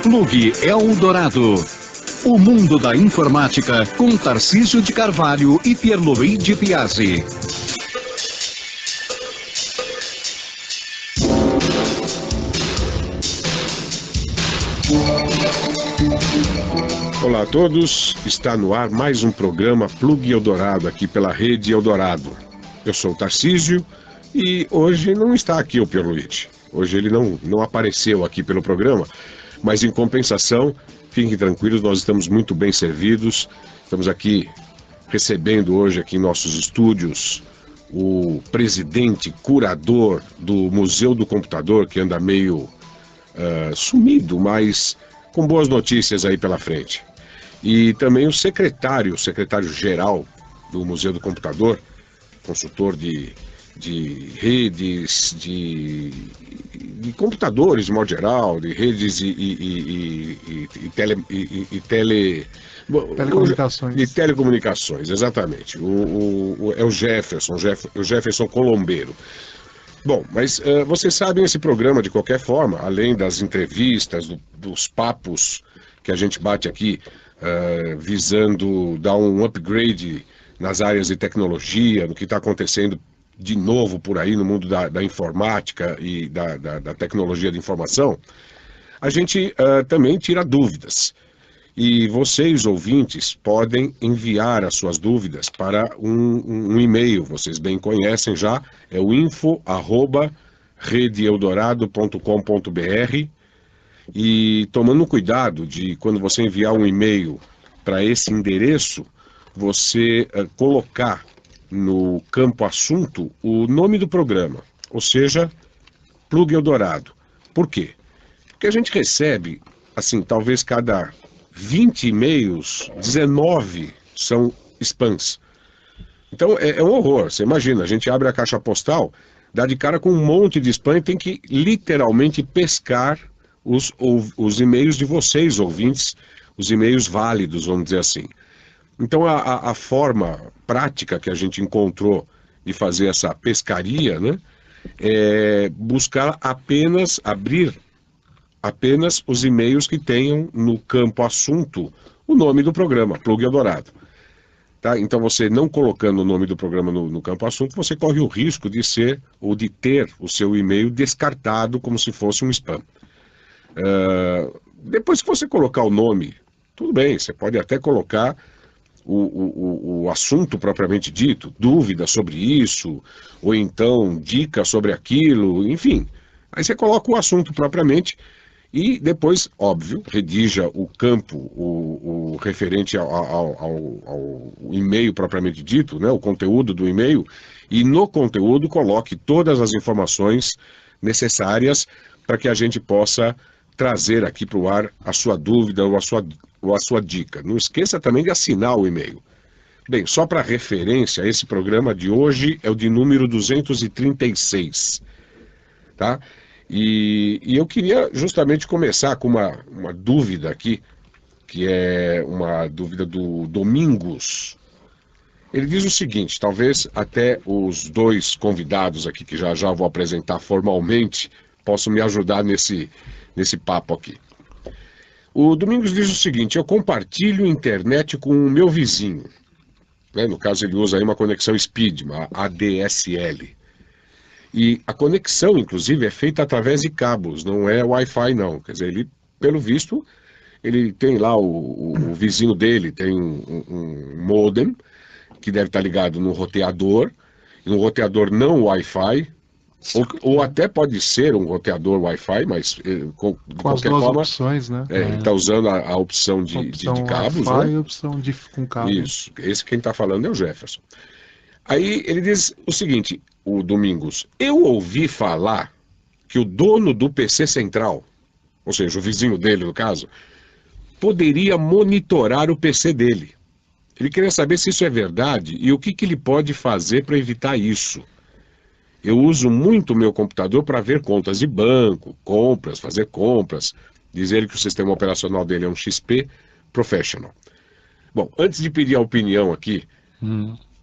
Plug Eldorado. O mundo da informática com Tarcísio de Carvalho e Pierluigi Piazzi. Olá a todos, está no ar mais um programa Plug Eldorado aqui pela Rede Eldorado. Eu sou o Tarcísio e hoje não está aqui o Pierluigi. Hoje ele não apareceu aqui pelo programa, mas em compensação, fiquem tranquilos, nós estamos muito bem servidos. Estamos aqui recebendo hoje aqui em nossos estúdios o presidente, curador do Museu do Computador, que anda meio sumido, mas com boas notícias aí pela frente. E também o secretário-geral do Museu do Computador, consultor de redes, de computadores de modo geral, de redes telecomunicações. De telecomunicações, exatamente. É o Jefferson Colombeiro. Bom, mas vocês sabem, esse programa, de qualquer forma, além das entrevistas, dos papos que a gente bate aqui, visando dar um upgrade nas áreas de tecnologia, no que está acontecendo de novo por aí no mundo da informática e da tecnologia de informação, a gente também tira dúvidas. E vocês, ouvintes, podem enviar as suas dúvidas para um e-mail, vocês bem conhecem já, é o info@redeeldorado.com.br. E tomando cuidado de, quando você enviar um e-mail para esse endereço, você colocar no campo assunto o nome do programa, ou seja, Plug Eldorado. Por quê? Porque a gente recebe, assim, talvez cada 20 e-mails, 19 são spams. Então é um horror. Você imagina, a gente abre a caixa postal, dá de cara com um monte de spam e tem que literalmente pescar os e-mails de vocês, ouvintes, os e-mails válidos, vamos dizer assim. Então a forma prática que a gente encontrou de fazer essa pescaria, né, é buscar abrir apenas os e-mails que tenham no campo assunto o nome do programa, Plug Eldorado. Tá? Então você não colocando o nome do programa no campo assunto, você corre o risco de ser ou de ter o seu e-mail descartado como se fosse um spam. Depois que você colocar o nome, tudo bem, você pode até colocar o assunto propriamente dito, dúvidas sobre isso, ou então dicas sobre aquilo, enfim. Aí você coloca o assunto propriamente e depois, óbvio, redija o campo, o referente ao e-mail propriamente dito, né, o conteúdo do e-mail, e no conteúdo coloque todas as informações necessárias para que a gente possa trazer aqui para o ar a sua dúvida ou a sua dica. Não esqueça também de assinar o e-mail. Bem, só para referência, esse programa de hoje é o de número 236, tá? E eu queria justamente começar com uma dúvida aqui, que é uma dúvida do Domingos. Ele diz o seguinte, talvez até os dois convidados aqui, que já vou apresentar formalmente, possam me ajudar nesse papo aqui. O Domingos diz o seguinte: eu compartilho internet com o meu vizinho, né? No caso ele usa aí uma conexão Speed, uma ADSL. E a conexão, inclusive, é feita através de cabos, não é Wi-Fi não. Quer dizer, ele, pelo visto, ele tem lá o vizinho dele, tem um modem, que deve estar ligado no roteador, e um roteador não Wi-Fi, ou até pode ser um roteador Wi-Fi, mas de qualquer forma, opções, né? Ele está usando a opção de cabos, Wi-Fi, né? E a opção com cabo. Isso, esse quem está falando é o Jefferson. Aí ele diz o seguinte, o Domingos: eu ouvi falar que o dono do PC central, ou seja, o vizinho dele no caso, poderia monitorar o PC dele. Ele queria saber se isso é verdade e o que ele pode fazer para evitar isso. Eu uso muito o meu computador para ver contas de banco, fazer compras. Diz ele que o sistema operacional dele é um XP Professional. Bom, antes de pedir a opinião aqui,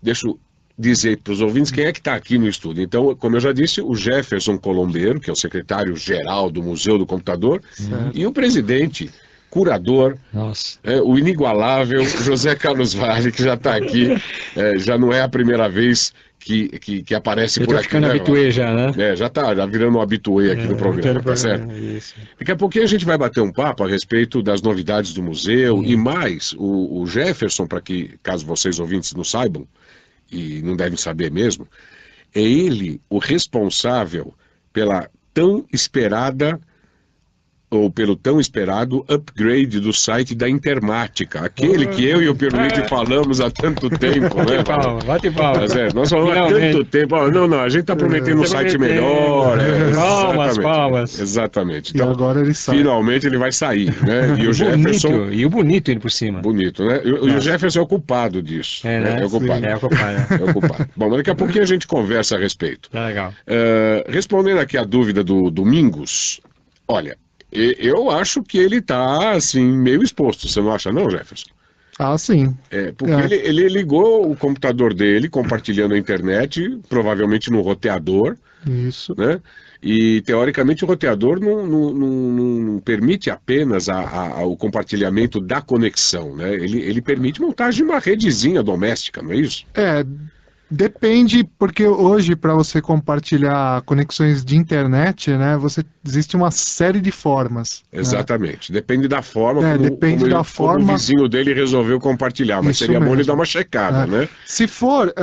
deixa eu dizer para os ouvintes quem é que está aqui no estúdio. Então, como eu já disse, o Jefferson Colombeiro, que é o secretário-geral do Museu do Computador, e o presidente, curador, o inigualável José Carlos Vale, que já está aqui, já não é a primeira vez que aparece por aqui. Ficando habituê já, né? Já virando um habituê aqui no programa, tá certo? Isso. Daqui a pouquinho a gente vai bater um papo a respeito das novidades do museu e mais, o Jefferson, para que, caso vocês ouvintes não saibam, e não devem saber mesmo, é ele o responsável pela tão esperada ou pelo tão esperado upgrade do site da Intermática, aquele que eu e o Pierluigi falamos há tanto tempo, né? Bate palma. Nós falamos há tanto tempo, não, a gente está prometendo um site melhor. Palmas. Exatamente. Então, e agora ele sai. Finalmente ele vai sair, né? E o Jefferson... E o bonito indo por cima. Bonito, né? E o Jefferson é o culpado disso. Né? É o culpado. É o culpado. Bom, mas daqui a pouquinho a gente conversa a respeito. Legal. Respondendo aqui a dúvida do Domingos, olha, eu acho que ele está, assim, meio exposto. Você não acha, não, Jefferson? Ah, sim. Porque ele ligou o computador dele, compartilhando a internet, provavelmente no roteador. Isso. Né? E, teoricamente, o roteador não permite apenas o compartilhamento da conexão, né? Ele permite montagem de uma redezinha doméstica, não é isso? Depende, porque hoje, para você compartilhar conexões de internet, né, existe uma série de formas. Exatamente. Né? Depende da forma como o vizinho dele resolveu compartilhar, mas seria bom ele dar uma checada, né? Se for,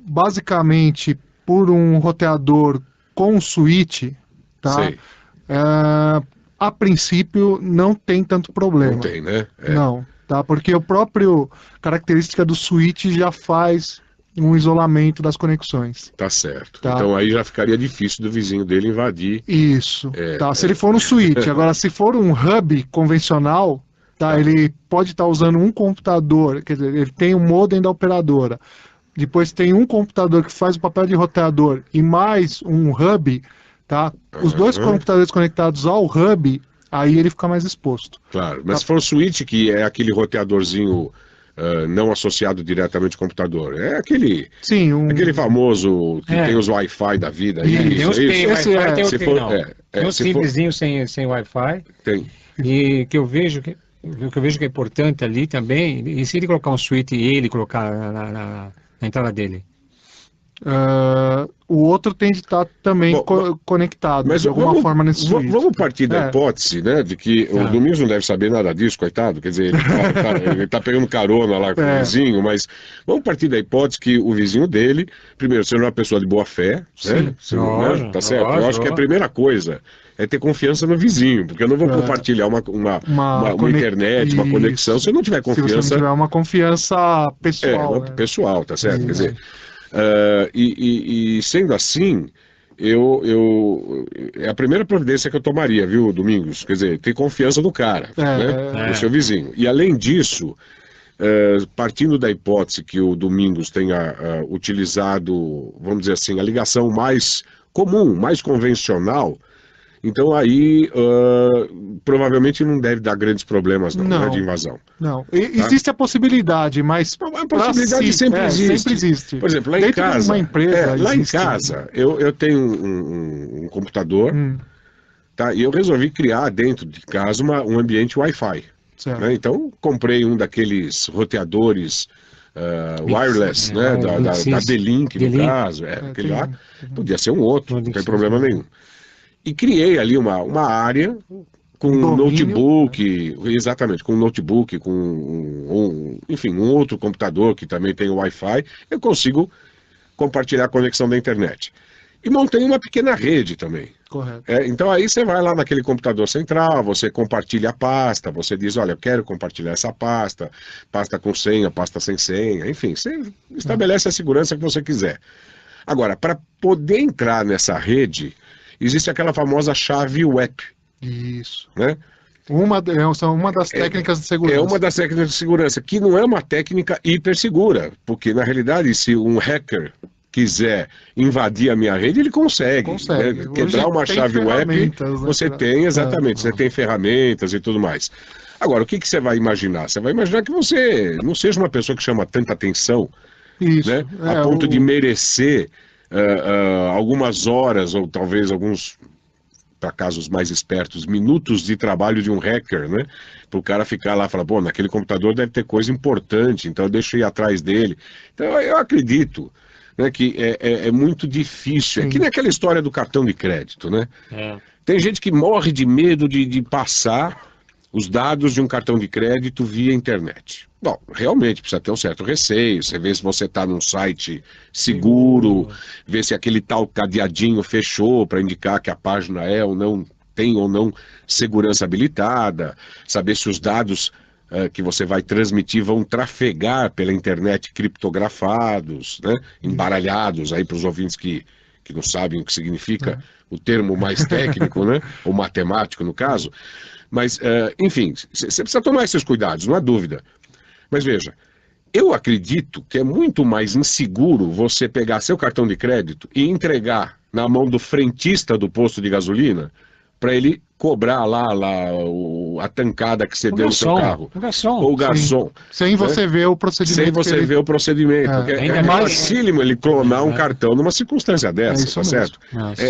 basicamente, por um roteador com switch, tá? A princípio, não tem tanto problema. Não tem, né? Não, tá? Porque o próprio característica do switch já faz um isolamento das conexões. Tá certo. Tá. Então aí já ficaria difícil do vizinho dele invadir. Isso. Se ele for um switch. Agora, se for um hub convencional, ele pode estar usando um computador, quer dizer, ele tem um modem da operadora. Depois tem um computador que faz o papel de roteador e mais um hub, tá? Os dois computadores conectados ao hub, aí ele fica mais exposto. Claro, mas se for um switch, que é aquele roteadorzinho não associado diretamente ao computador, é aquele, aquele famoso que tem os Wi-Fi da vida. Tem uns que tem Wi-Fi, tem outros que não. Tem um simplesinho sem Wi-Fi. Tem. E que eu vejo que é importante ali também, e se ele colocar um switch e ele colocar na entrada dele? O outro tem de estar também conectado, mas de alguma forma nesse switch. Vamos partir da hipótese, né, de que o Domingos não deve saber nada disso, coitado, quer dizer, ele tá pegando carona lá com o vizinho, mas vamos partir da hipótese que o vizinho dele, primeiro, seja uma pessoa de boa fé, né? Tá certo? Eu acho que a primeira coisa é ter confiança no vizinho, porque eu não vou compartilhar uma internet, uma conexão, se eu não tiver confiança. Se você não tiver uma confiança pessoal. Pessoal, tá certo? Quer dizer, sendo assim, é a primeira providência que eu tomaria, viu, Domingos? Quer dizer, ter confiança no cara, né? No seu vizinho. E além disso, partindo da hipótese que o Domingos tenha utilizado, vamos dizer assim, a ligação mais comum, mais convencional, então aí provavelmente não deve dar grandes problemas não, de invasão. Não, existe a possibilidade, mas a possibilidade sempre existe. Por exemplo, lá em casa, uma empresa em casa eu tenho um computador, tá? E eu resolvi criar dentro de casa um ambiente Wi-Fi. Né? Então comprei um daqueles roteadores wireless, né? Da D-Link, no caso, aquele lá, podia ser um outro, não tem problema nenhum. E criei ali uma área com um notebook, exatamente, com um notebook, com enfim, um outro computador que também tem Wi-Fi, eu consigo compartilhar a conexão da internet. E montei uma pequena rede também. Correto. Então aí você vai lá naquele computador central, você compartilha a pasta, você diz, olha, eu quero compartilhar essa pasta com senha, pasta sem senha, enfim, você estabelece a segurança que você quiser. Agora, para poder entrar nessa rede, existe aquela famosa chave web. Isso. Né? Uma das técnicas de segurança. É uma das técnicas de segurança, que não é uma técnica hiper segura, porque na realidade, se um hacker quiser invadir a minha rede, ele consegue. Né? Quebrar uma chave web, você tem, exatamente, você tem ferramentas e tudo mais. Agora, o que você vai imaginar? Você vai imaginar que você não seja uma pessoa que chama tanta atenção Isso. né? A ponto de merecer algumas horas, ou talvez alguns, para casos mais espertos, minutos de trabalho de um hacker, né? Para o cara ficar lá e falar, bom, naquele computador deve ter coisa importante, então deixa eu ir atrás dele. Então eu acredito, né, que é muito difícil. É que nem aquela história do cartão de crédito, né? Tem gente que morre de medo de passar os dados de um cartão de crédito via internet. Bom, realmente precisa ter um certo receio, você vê se você está num site seguro, ver se aquele tal cadeadinho fechou para indicar que a página tem ou não segurança habilitada, saber se os dados que você vai transmitir vão trafegar pela internet criptografados, né, embaralhados aí para os ouvintes que não sabem o que significa o termo mais técnico, né, ou matemático no caso. Mas, enfim, você precisa tomar esses cuidados, não há dúvida. Mas veja, eu acredito que é muito mais inseguro você pegar seu cartão de crédito e entregar na mão do frentista do posto de gasolina para ele cobrar lá a tancada que você deu no seu carro. Ou o garçom. Sem você ver o procedimento. Sem você ver o procedimento. É facílimo ele clonar um cartão numa circunstância dessa, tá certo?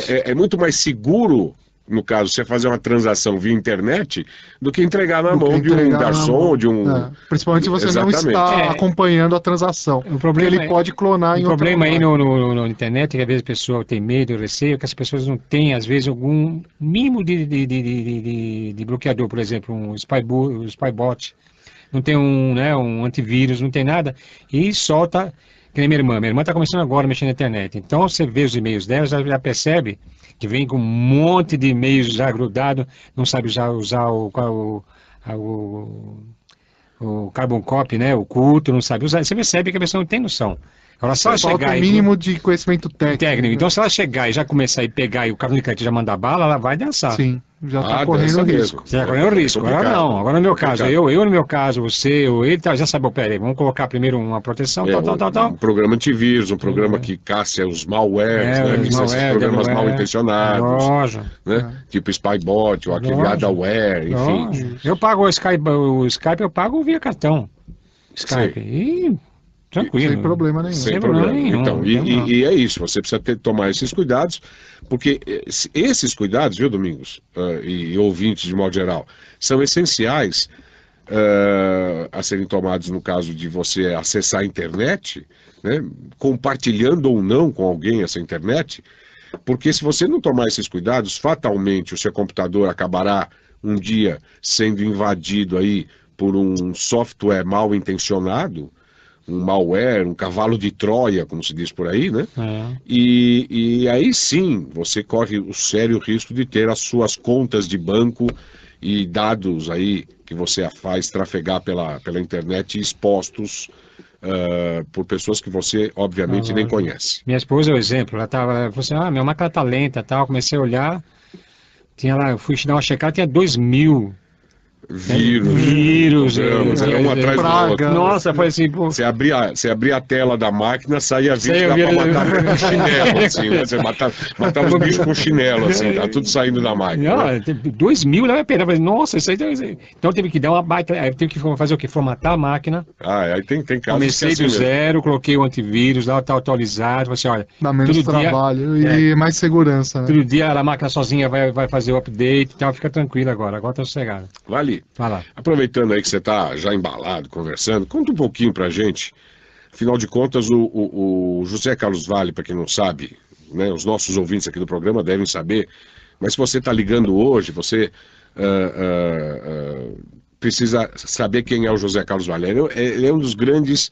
É muito mais seguro, no caso, você fazer uma transação via internet do que entregar na mão de um garçom ou de um... Principalmente se você não está acompanhando a transação. O problema ele pode clonar em outra. O problema aí no internet é que às vezes a pessoa tem medo, receio, que as pessoas não têm, às vezes, algum mínimo de bloqueador, por exemplo, um spybot, não tem um antivírus, não tem nada, e solta, que nem minha irmã. Minha irmã está começando agora a mexer na internet, então você vê os e-mails dela, já percebe que vem com um monte de e-mails já grudado, não sabe usar o Carbon Copy, né, o culto, não sabe usar. Você percebe que a pessoa não tem noção. Agora, se ela chegar o mínimo de conhecimento técnico. Então, se ela chegar e já começar a pegar e o cartão de crédito já mandar bala, ela vai dançar. Sim, já está correndo risco. Já está correndo risco. Agora não. Agora no meu caso, eu no meu caso, você ou ele, já sabe, peraí, vamos colocar primeiro uma proteção, tal. Um programa antivírus, um programa que caça os malwares, né? Que são esses programas mal intencionados. Né? Tipo Spybot, ou aquele Adware, enfim. Eu pago o Skype, eu pago via cartão. Skype. Tranquilo. Sem problema nenhum. Sem problema nenhum. Então, e é isso, você precisa tomar esses cuidados, porque esses cuidados, viu, Domingos, e ouvintes de modo geral, são essenciais a serem tomados no caso de você acessar a internet, né, compartilhando ou não com alguém essa internet, porque se você não tomar esses cuidados, fatalmente o seu computador acabará um dia sendo invadido aí por um software mal intencionado, um malware, um cavalo de Troia, como se diz por aí, né? E aí sim, você corre o sério risco de ter as suas contas de banco e dados aí que você faz trafegar pela internet expostos por pessoas que você, obviamente, nem conhece. Minha esposa é o exemplo, ela falou assim, minha máquina tá lenta, tal, comecei a olhar, tinha lá, eu fui dar uma checada, tinha 2.000 vírus, um atrás do outro. Nossa, foi assim, pô. Você abria a tela da máquina, saía vídeo pra matar com chinelo, assim, né? Você matava os bichos com chinelo, assim, tá tudo saindo da máquina. Não, né? 2.000, né? Falei, nossa, isso aí. Então teve que dar uma baita. Teve que fazer o quê? Formatar a máquina. Aí tem casos. Comecei do zero, coloquei o antivírus lá, tá atualizado. Falei assim, olha. Dá menos trabalho e mais segurança, né? Todo dia a máquina sozinha vai fazer o update, então fica tranquilo agora tá sossegado. Vale. Aproveitando aí que você está já embalado, conversando, conta um pouquinho pra gente. Afinal de contas, o José Carlos Vale, para quem não sabe, né, os nossos ouvintes aqui do programa devem saber, mas se você está ligando hoje, você precisa saber quem é o José Carlos Vale. Ele é um dos grandes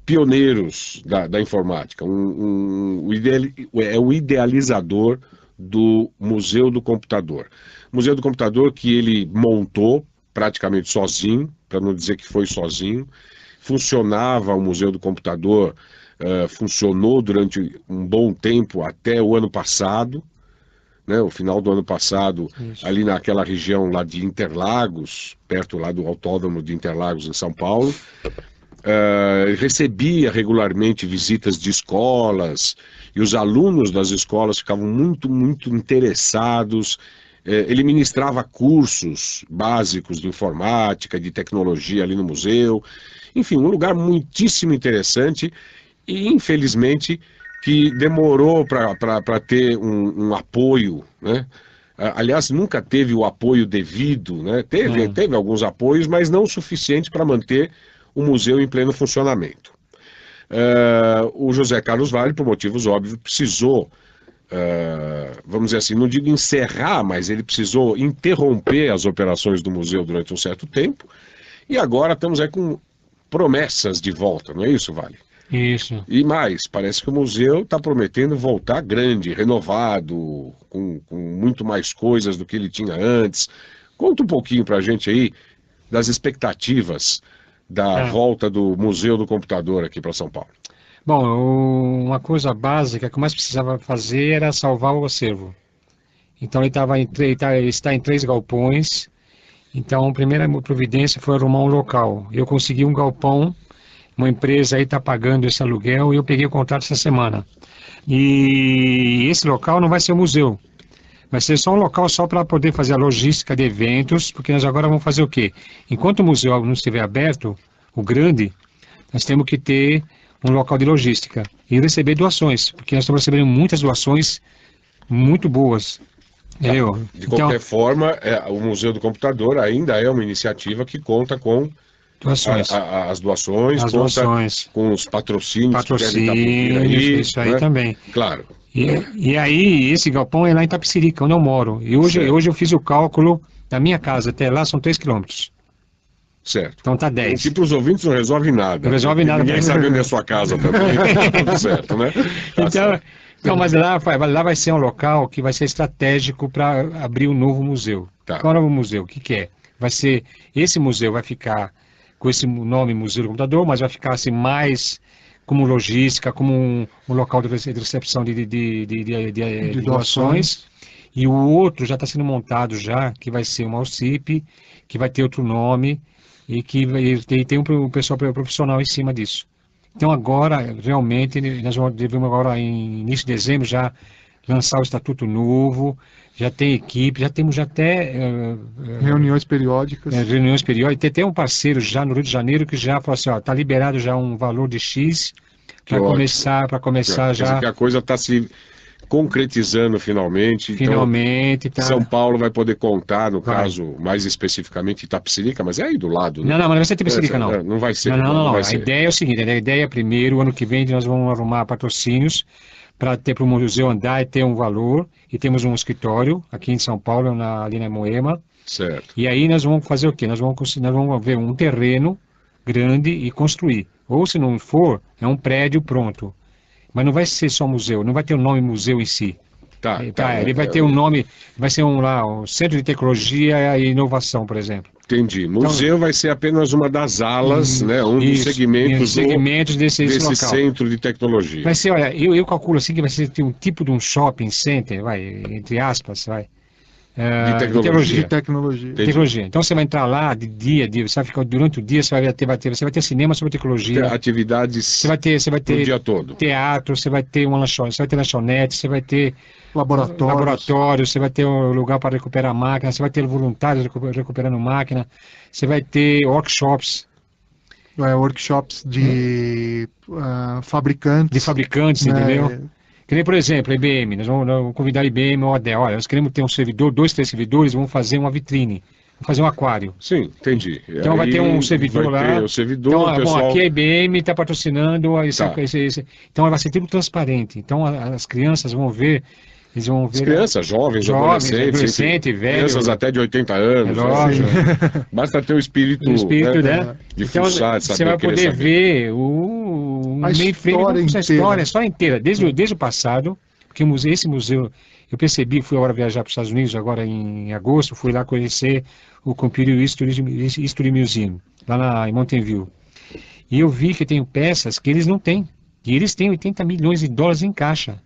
pioneiros da informática, é o idealizador do Museu do Computador. Museu do Computador que ele montou praticamente sozinho, para não dizer que foi sozinho. Funcionava o Museu do Computador, funcionou durante um bom tempo, até o ano passado, né, o final do ano passado, ali naquela região lá de Interlagos, perto lá do Autódromo de Interlagos, em São Paulo. Recebia regularmente visitas de escolas, e os alunos das escolas ficavam muito, muito interessados. Ele ministrava cursos básicos de informática, de tecnologia ali no museu. Enfim, um lugar muitíssimo interessante e infelizmente que demorou para ter um apoio, né? Aliás, nunca teve o apoio devido, né? Teve alguns apoios, mas não o suficiente para manter o museu em pleno funcionamento. O José Carlos Vale, por motivos óbvios, precisou, vamos dizer assim, não digo encerrar, mas ele precisou interromper as operações do museu durante um certo tempo, e agora estamos aí com promessas de volta, não é isso, Vale? Isso. E mais, parece que o museu está prometendo voltar grande, renovado, com muito mais coisas do que ele tinha antes. Conta um pouquinho para a gente aí das expectativas da volta do Museu do Computador aqui para São Paulo. Bom, uma coisa básica que eu mais precisava fazer era salvar o acervo. Então ele está em 3 galpões. Então a primeira providência foi arrumar um local. Eu consegui um galpão. Uma empresa aí está pagando esse aluguel e eu peguei o contrato essa semana. E esse local não vai ser um museu. Vai ser só um local só para poder fazer a logística de eventos, porque nós agora vamos fazer o quê? Enquanto o museu não estiver aberto, o grande, nós temos que ter um local de logística e receber doações, porque nós estamos recebendo muitas doações muito boas. Entendeu? De qualquer forma, o Museu do Computador ainda é uma iniciativa que conta com doações. As doações, As doações, com os patrocínios que devem estar por vir aí, isso aí, né? também. Claro. E aí, esse galpão é lá em Itapecerica, onde eu moro. E hoje eu fiz o cálculo, da minha casa até lá são 3 quilômetros. Certo. Então tá 10. O que para os ouvintes não resolve nada. Não resolve nada. Ninguém sabe onde é a sua casa também. Tá tudo certo, né? Então, mas lá vai ser um local que vai ser estratégico para abrir um novo museu. Tá. Qual é o novo museu? O que é? Esse museu vai ficar com esse nome Museu do Computador, mas vai ficar assim mais como logística, como um local de recepção de doações. E o outro já está sendo montado já, que vai ser uma OCIP, que vai ter outro nome e que tem um pessoal profissional em cima disso. Então agora, realmente, nós devemos agora, em início de dezembro, já lançar o estatuto novo, já tem equipe, já temos até... reuniões periódicas. Reuniões periódicas. Tem até um parceiro já no Rio de Janeiro que já falou assim, ó, está liberado já um valor de X para começar já... Quer dizer que a coisa está se concretizando finalmente. Finalmente. Então, São Paulo vai poder contar, no caso, mais especificamente Itapecerica, mas é aí do lado. Né? Não, mas não vai ser Itapecerica, não. Não vai ser. Não. A ideia é o seguinte, a ideia é primeiro, ano que vem, nós vamos arrumar patrocínios para ter para o museu andar e ter um valor. E temos um escritório aqui em São Paulo, ali na Moema. Certo. E aí nós vamos fazer o quê? Nós vamos ver um terreno grande e construir. Ou se não for, é um prédio pronto. Mas não vai ser só museu, não vai ter o nome museu em si. Ele vai ter um nome, vai ser um Centro de Tecnologia e Inovação, por exemplo. Entendi. Museu vai ser apenas uma das alas, né? Um dos segmentos desse local. Centro de Tecnologia. Vai ser, olha, eu calculo assim que vai ser um tipo de um shopping center, entre aspas, de tecnologia. Então você vai entrar lá de dia, você vai ficar durante o dia, você vai ter cinema sobre tecnologia. Atividades você vai ter o dia todo. Teatro, você vai ter lanchonete, você vai ter laboratórios, você vai ter um lugar para recuperar máquina, você vai ter voluntários recuperando máquina, você vai ter workshops. Workshops de fabricantes. De fabricantes, entendeu? Que nem, por exemplo, a IBM, nós vamos convidar a IBM ou a Dell, olha, nós queremos ter um servidor, 2, 3 servidores, vamos fazer uma vitrine, vamos fazer um aquário. Sim, entendi. Então aí vai ter um servidor lá. Então, pessoal... aqui a IBM está patrocinando, então vai ser tudo transparente. Então as crianças vão ver. Eles vão ver. As crianças, jovens, adolescentes, velho, crianças até de 80 anos. Lógico. Basta ter o espírito, né? De fuçar, de saber. Você vai poder ver a história inteira, desde o passado, porque esse museu, eu percebi, fui agora viajar para os Estados Unidos, agora em agosto, fui lá conhecer o Computer History Museum, lá em Mountain View. E eu vi que tem peças que eles não têm, e eles têm 80 milhões de dólares em caixa.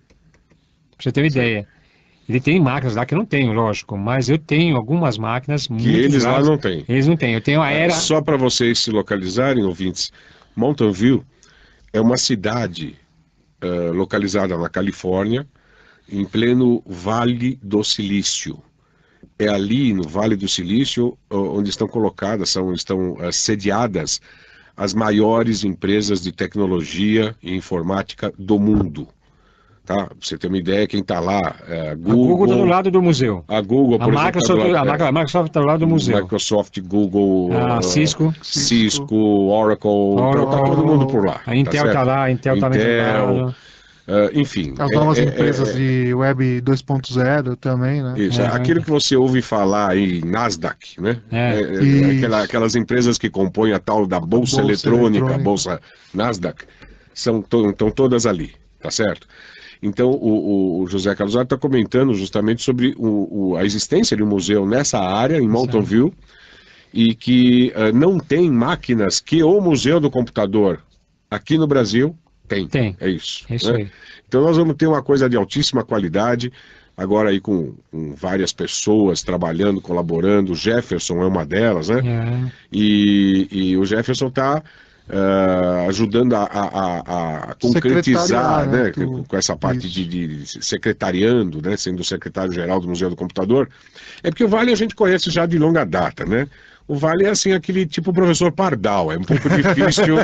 Pra você ter uma ideia. Ele tem máquinas lá que eu não tenho, lógico, mas eu tenho algumas máquinas que eles lá não têm. Eles não têm. Eu tenho a Era. Só para vocês se localizarem, ouvintes, Mountain View é uma cidade localizada na Califórnia, em pleno Vale do Silício. É ali no Vale do Silício onde estão colocadas, estão sediadas as maiores empresas de tecnologia e informática do mundo. Tá? Pra você ter uma ideia, quem está lá, A Google está do lado do museu. A Google, A Microsoft está do lado do museu. Microsoft, Google, Cisco, Oracle, tá todo mundo por lá. A Intel está lá, a Intel também está lá. Enfim. As novas empresas de Web 2.0 também, né? Isso, aquilo que você ouve falar aí, Nasdaq, né? Aquelas empresas que compõem a tal da Bolsa Eletrônica, a Bolsa Nasdaq, estão todas ali, tá certo? Então, o José Carlos está comentando justamente sobre a existência de um museu nessa área, em Mountain View, e que não tem máquinas que o Museu do Computador aqui no Brasil tem. É isso. É isso, né? Aí. Então, nós vamos ter uma coisa de altíssima qualidade, agora aí com várias pessoas trabalhando, colaborando. O Jefferson é uma delas, né? E o Jefferson está ajudando a concretizar, né, com essa parte de secretariando, né, sendo o secretário-geral do Museu do Computador, é porque o Vale a gente conhece já de longa data, né? O Vale é assim, aquele tipo professor Pardal, é um pouco difícil,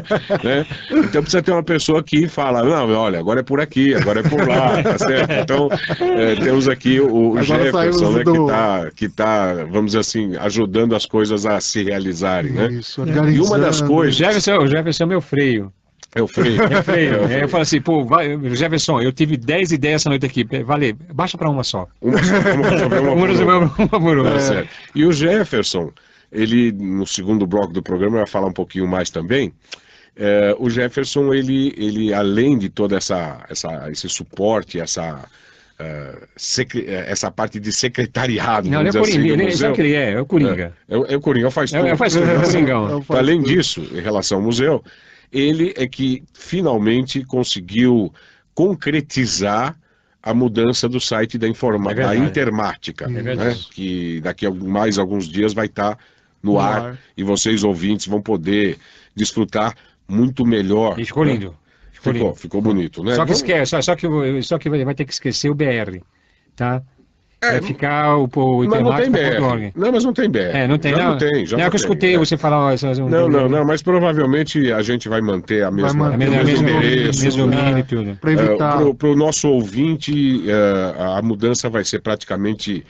né? Então precisa ter uma pessoa que fala, não, olha, agora é por aqui, agora é por lá, tá certo? Então temos aqui o Jefferson, né, que tá, vamos dizer assim, ajudando as coisas a se realizarem, né? Isso, e uma das coisas... O Jefferson é meu freio. É o freio. Eu falo assim, pô, Jefferson, eu tive 10 ideias essa noite aqui. Vale, baixa para uma só. Uma por uma. Certo. E o Jefferson, ele, no segundo bloco do programa, vai falar um pouquinho mais também. O Jefferson, ele além de toda esse suporte, essa parte de secretariado. Não, ele é o Coringa, ele sabe o que ele é o Coringa. É o Coringa, faz tudo. É o Coringão. Além disso, em relação ao museu, ele é que finalmente conseguiu concretizar a mudança do site da Intermática, né? Que daqui a mais alguns dias vai estar no ar e vocês ouvintes vão poder desfrutar muito melhor. E ficou lindo. Ficou bonito, né? Só que esquece, só que vai ter que esquecer o BR, tá? Vai ficar o Intermática.org. Não, mas não tem BR. Não tem, não tem. Não, que eu escutei você falar... Não, mas provavelmente a gente vai manter o mesmo endereço. Mesmo domínio e tudo. Para evitar... Para o nosso ouvinte, a mudança vai ser praticamente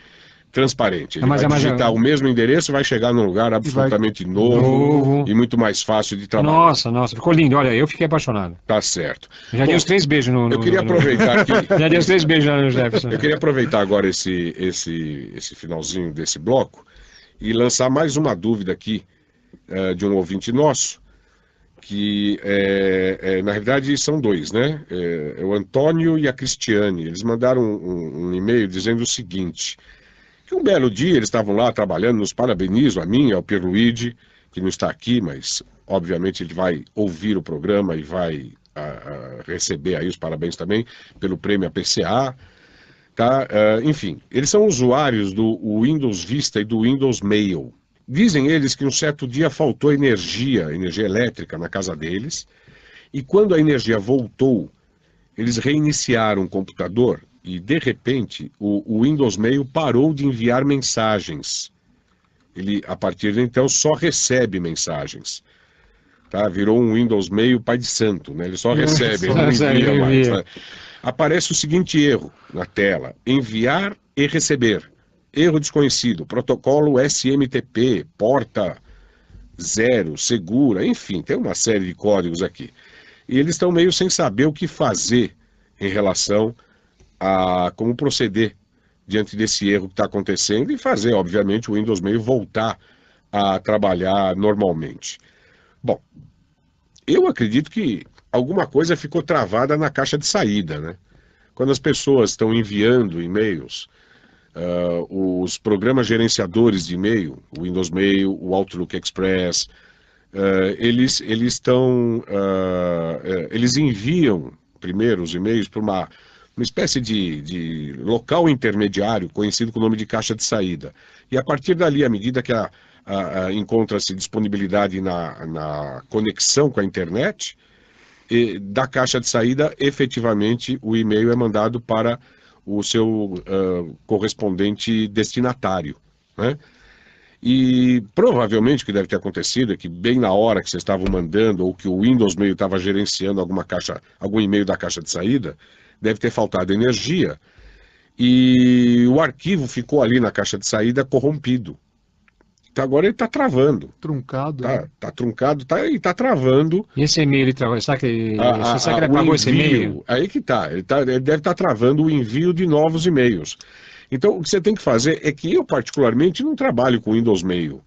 transparente. Ele vai digitar o mesmo endereço, vai chegar num lugar absolutamente novo e muito mais fácil de trabalhar. Nossa, ficou lindo. Olha, eu fiquei apaixonado. Tá certo. Já dei os 3 beijos no... Eu queria aproveitar aqui... Já dei os 3 beijos lá no Jefferson. Eu queria aproveitar agora esse finalzinho desse bloco e lançar mais uma dúvida aqui de um ouvinte nosso, que na realidade são 2, né? É o Antônio e a Cristiane. Eles mandaram um e-mail dizendo o seguinte... que um belo dia eles estavam lá trabalhando, nos parabenizo a mim, ao Pierluigi, que não está aqui, mas obviamente ele vai ouvir o programa e vai receber aí os parabéns também pelo prêmio APCA, tá? Enfim, eles são usuários do Windows Vista e do Windows Mail. Dizem eles que um certo dia faltou energia elétrica na casa deles, e quando a energia voltou, eles reiniciaram o computador e, de repente, o Windows Mail parou de enviar mensagens. Ele, a partir de então, só recebe mensagens. Tá? Virou um Windows Mail pai de santo, né? Ele só recebe, ele não envia mais. Tá? Aparece o seguinte erro na tela: enviar e receber. Erro desconhecido, protocolo SMTP, porta 0, segura, enfim, tem uma série de códigos aqui. E eles estão meio sem saber o que fazer em relação a como proceder diante desse erro que está acontecendo e fazer, obviamente, o Windows Mail voltar a trabalhar normalmente. Bom, eu acredito que alguma coisa ficou travada na caixa de saída, né? Quando as pessoas estão enviando e-mails, os programas gerenciadores de e-mail, o Windows Mail, o Outlook Express, eles enviam primeiro os e-mails para uma espécie de local intermediário, conhecido com o nome de caixa de saída. E a partir dali, à medida que encontra-se disponibilidade na conexão com a internet, da caixa de saída, efetivamente, o e-mail é mandado para o seu correspondente destinatário, né? E provavelmente o que deve ter acontecido é que bem na hora que vocês estavam mandando, ou que o Windows Mail estava gerenciando algum e-mail da caixa de saída, deve ter faltado energia, e o arquivo ficou ali na caixa de saída corrompido. Então agora ele está travando. Truncado. Né? Tá truncado e está travando. E esse e-mail, ele travou? Será que ele apagou esse e-mail? Aí que tá. Ele deve estar travando o envio de novos e-mails. Então o que você tem que fazer é que eu particularmente não trabalho com Windows Mail.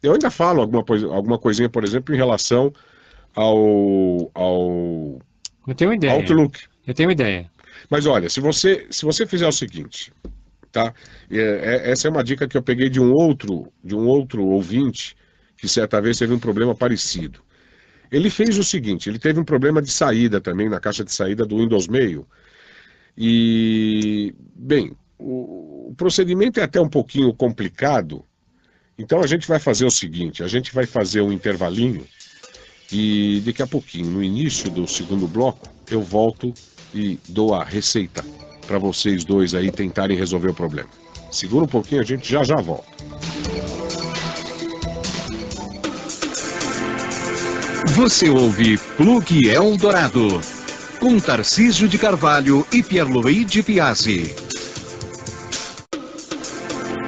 Eu ainda falo alguma coisinha, por exemplo, em relação ao Eu tenho uma ideia. Outlook. Eu tenho uma ideia. Mas olha, se você fizer o seguinte, tá? Essa é uma dica que eu peguei de um outro ouvinte que certa vez teve um problema parecido. Ele fez o seguinte, ele teve um problema de saída também na caixa de saída do Windows Mail. E, bem, o procedimento é até um pouquinho complicado. Então a gente vai fazer o seguinte, a gente vai fazer um intervalinho e daqui a pouquinho, no início do segundo bloco, eu volto e dou a receita para vocês dois aí tentarem resolver o problema. Segura um pouquinho, a gente já volta. Você ouve Plug Eldorado, com Tarcísio de Carvalho e Pierluigi Piazzi.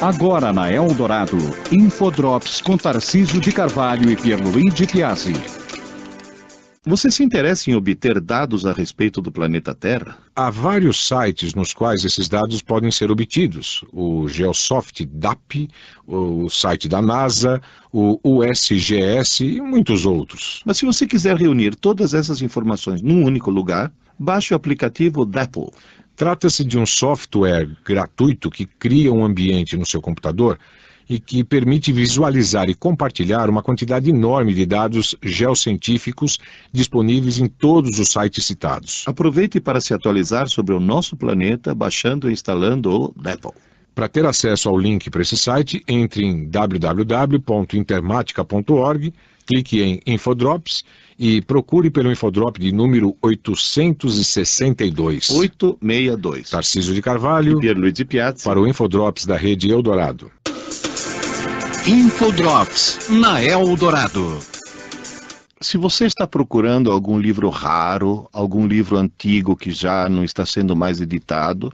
Agora na Eldorado, Infodrops com Tarcísio de Carvalho e Pierluigi Piazzi. Você se interessa em obter dados a respeito do planeta Terra? Há vários sites nos quais esses dados podem ser obtidos. O Geosoft DAP, o site da NASA, o USGS e muitos outros. Mas se você quiser reunir todas essas informações num único lugar, baixe o aplicativo DAPL. Trata-se de um software gratuito que cria um ambiente no seu computador e que permite visualizar e compartilhar uma quantidade enorme de dados geocientíficos disponíveis em todos os sites citados. Aproveite para se atualizar sobre o nosso planeta baixando e instalando o DAPL. Para ter acesso ao link para esse site, entre em www.intermatica.org, clique em Infodrops e procure pelo Infodrop de número 862. 862. Tarcísio de Carvalho e Pierluigi Piazzi para o Infodrops da Rede Eldorado. Infodrops na Eldorado. Se você está procurando algum livro raro, algum livro antigo que já não está sendo mais editado,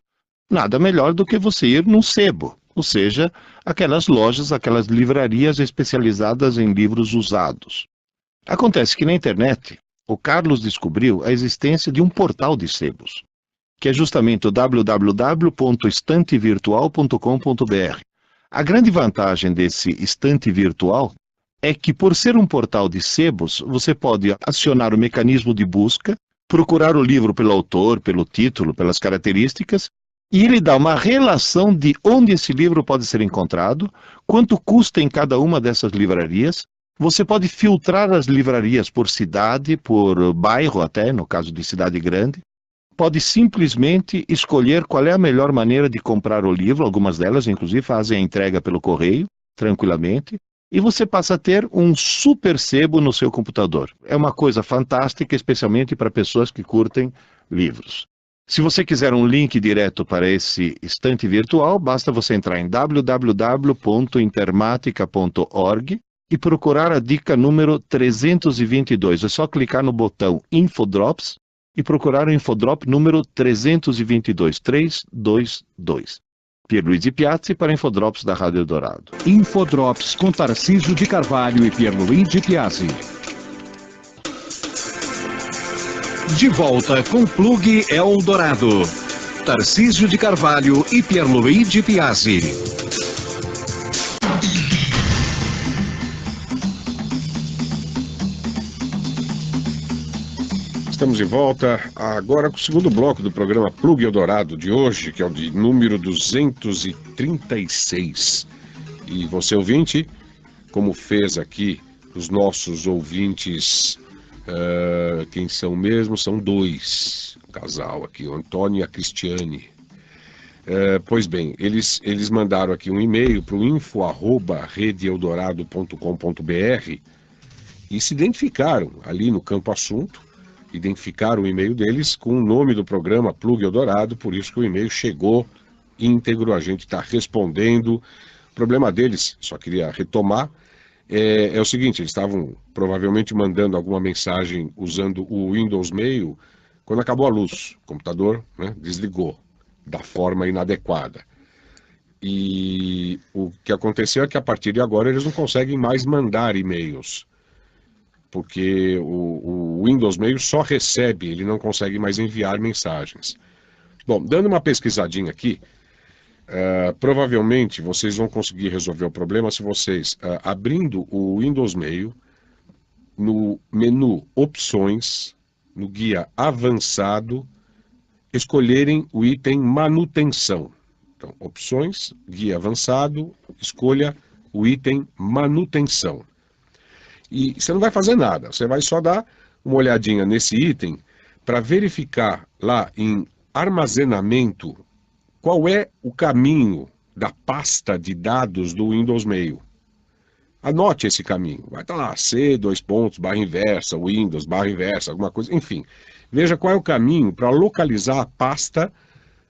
nada melhor do que você ir num sebo, ou seja, aquelas lojas, aquelas livrarias especializadas em livros usados. Acontece que na internet, o Carlos descobriu a existência de um portal de sebos, que é justamente o www.estantevirtual.com.br. A grande vantagem desse estante virtual é que, por ser um portal de sebos, você pode acionar o mecanismo de busca, procurar o livro pelo autor, pelo título, pelas características, e ele dá uma relação de onde esse livro pode ser encontrado, quanto custa em cada uma dessas livrarias. Você pode filtrar as livrarias por cidade, por bairro até, no caso de cidade grande. Pode simplesmente escolher qual é a melhor maneira de comprar o livro, algumas delas inclusive fazem a entrega pelo correio, tranquilamente, e você passa a ter um super sebo no seu computador. É uma coisa fantástica, especialmente para pessoas que curtem livros. Se você quiser um link direto para esse estante virtual, basta você entrar em www.intermatica.org e procurar a dica número 322. É só clicar no botão Infodrops e procurar o Infodrop número 322, 322. Pierluigi Piazzi para Infodrops da Rádio Eldorado. Infodrops com Tarcísio de Carvalho e Pierluigi Piazzi. De volta com Plug Eldorado. Tarcísio de Carvalho e Pierluigi Piazzi. Estamos de volta agora com o segundo bloco do programa Plug Eldorado de hoje, que é o de número 236. E você, ouvinte, como fez aqui os nossos ouvintes, quem são mesmo? São dois, um casal aqui, o Antônio e a Cristiane. Pois bem, eles mandaram aqui um e-mail para o info@redeeldorado.com.br e se identificaram ali no campo assunto. Identificaram o e-mail deles com o nome do programa Plug Eldorado, por isso que o e-mail chegou íntegro, a gente está respondendo problema deles, só queria retomar, é o seguinte, eles estavam provavelmente mandando alguma mensagem usando o Windows Mail quando acabou a luz. O computador, né, desligou da forma inadequada. E o que aconteceu é que a partir de agora eles não conseguem mais mandar e-mails, porque o Windows Mail só recebe, ele não consegue mais enviar mensagens. Bom, dando uma pesquisadinha aqui, provavelmente vocês vão conseguir resolver o problema se vocês, abrindo o Windows Mail, no menu Opções, no guia Avançado, escolherem o item Manutenção. Então, Opções, Guia Avançado, escolha o item Manutenção. E você não vai fazer nada, você vai só dar uma olhadinha nesse item para verificar lá em Armazenamento qual é o caminho da pasta de dados do Windows Mail. Anote esse caminho, vai estar lá, C, /inversa, Windows, /inversa, alguma coisa, enfim. Veja qual é o caminho para localizar a pasta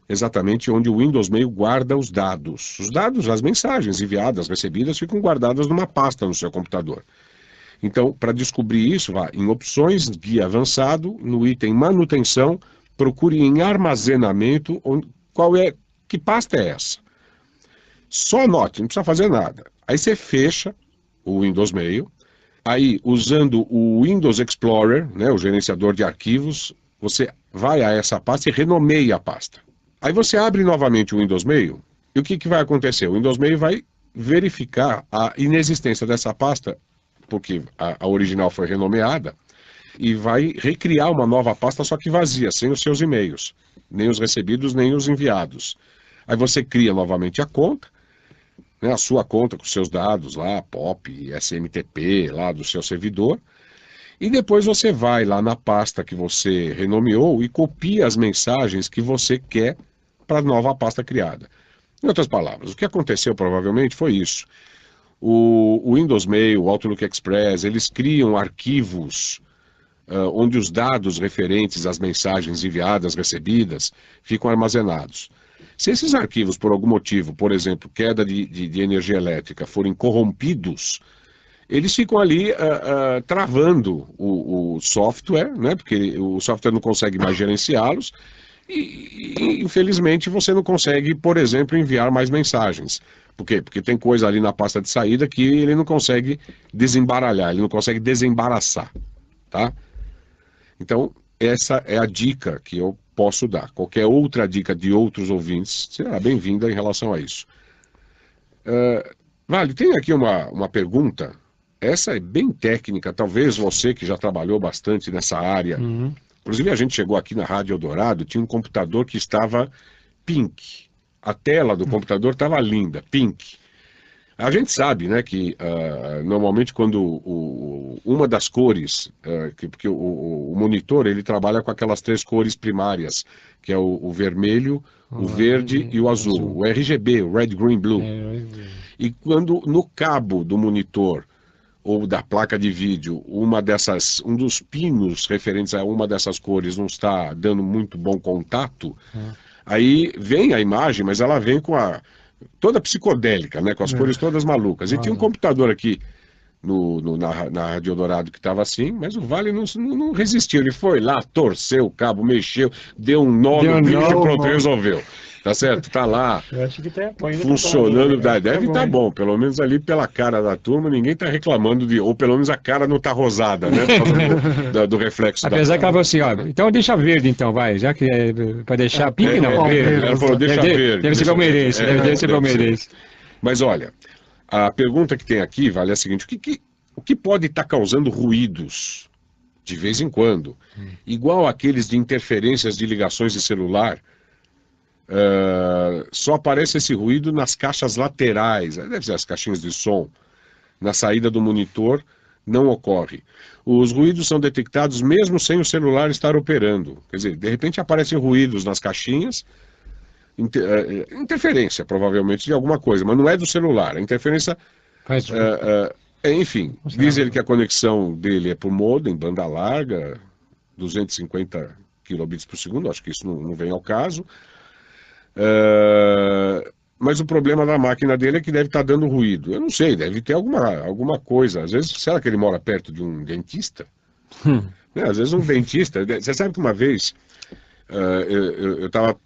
exatamente onde o Windows Mail guarda os dados. Os dados, as mensagens enviadas, recebidas, ficam guardadas numa pasta no seu computador. Então, para descobrir isso, vá em Opções, Guia Avançado, no item Manutenção, procure em Armazenamento, que pasta é essa? Só anote, não precisa fazer nada. Aí você fecha o Windows Mail, aí usando o Windows Explorer, né, o gerenciador de arquivos, você vai a essa pasta e renomeia a pasta. Aí você abre novamente o Windows Mail, e o que vai acontecer? O Windows Mail vai verificar a inexistência dessa pasta, porque a original foi renomeada, e vai recriar uma nova pasta, só que vazia, sem os seus e-mails, nem os recebidos, nem os enviados. Aí você cria novamente a conta, né, a sua conta com seus dados lá, POP, SMTP, lá do seu servidor, e depois você vai lá na pasta que você renomeou e copia as mensagens que você quer para a nova pasta criada. Em outras palavras, o que aconteceu provavelmente foi isso. O Windows Mail, o Outlook Express, eles criam arquivos onde os dados referentes às mensagens enviadas, recebidas, ficam armazenados. Se esses arquivos, por algum motivo, por exemplo, queda de energia elétrica, forem corrompidos, eles ficam ali travando o software, né, porque o software não consegue mais gerenciá-los, e infelizmente você não consegue, por exemplo, enviar mais mensagens. Por quê? Porque tem coisa ali na pasta de saída que ele não consegue desembaralhar, ele não consegue desembaraçar, tá? Então, essa é a dica que eu posso dar. Qualquer outra dica de outros ouvintes será bem-vinda em relação a isso. Vale, tem aqui uma pergunta. Essa é bem técnica, talvez você que já trabalhou bastante nessa área. Inclusive, a gente chegou aqui na Rádio Eldorado, tinha um computador que estava pink. A tela do computador estava linda, pink. A gente sabe, né, que normalmente quando uma das cores, porque o monitor ele trabalha com aquelas 3 cores primárias, que é o vermelho, o verde e o azul, o RGB, o Red, Green, Blue. E quando no cabo do monitor ou da placa de vídeo, um dos pinos referentes a uma dessas cores não está dando muito bom contato, aí vem a imagem, mas ela vem com toda psicodélica, né, com as cores todas malucas. E tinha um computador aqui na Rádio Eldorado que estava assim, mas o Vale não resistiu. Ele foi lá, torceu o cabo, mexeu, deu um nó no pino e pronto, resolveu. Tá certo? Tá lá, Eu acho que funcionando, deve estar bom, pelo menos ali pela cara da turma, ninguém tá reclamando ou pelo menos a cara não tá rosada, né, por causa do reflexo. Apesar que ela falou assim, ó, então deixa verde então, vai, já que é para deixar pink não, verde. Ela falou, deixa verde. Deve ser palmeirense, deve ser palmeirense. Mas olha, a pergunta que tem aqui, Vale, é a seguinte, o que pode estar causando ruídos, de vez em quando, igual aqueles de interferências de ligações de celular? Só aparece esse ruído nas caixas laterais, deve ser as caixinhas de som, na saída do monitor não ocorre. Os ruídos são detectados mesmo sem o celular estar operando, quer dizer, de repente aparecem ruídos nas caixinhas, interferência provavelmente de alguma coisa, mas não é do celular, a interferência, enfim, diz ele que a conexão dele é por modem, banda larga, 250 kbps, acho que isso não vem ao caso. mas o problema da máquina dele é que deve estar dando ruído. Eu não sei, deve ter alguma coisa. Às vezes, será que ele mora perto de um dentista? Né, às vezes um dentista... Você sabe que uma vez eu estava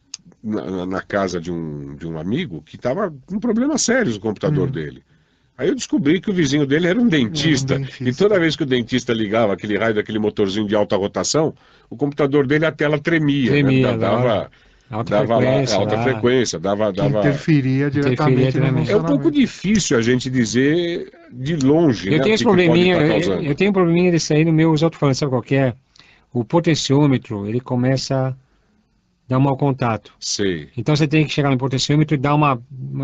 na casa de um amigo que estava com problemas sérios no computador dele. Aí eu descobri que o vizinho dele era um dentista. E toda vez que o dentista ligava aquele raio daquele motorzinho de alta rotação, o computador dele, a tela tremia, né? Dava alta frequência, dava... Interferia diretamente no É um funcionamento. pouco difícil a gente dizer de longe, Eu né, tenho o esse que pode probleminha, estar causando. eu tenho um probleminha desse aí no meu alto-falante, sabe qual que é? O potenciômetro, ele começa a dar um mau contato. Sei. Então você tem que chegar no potenciômetro e dar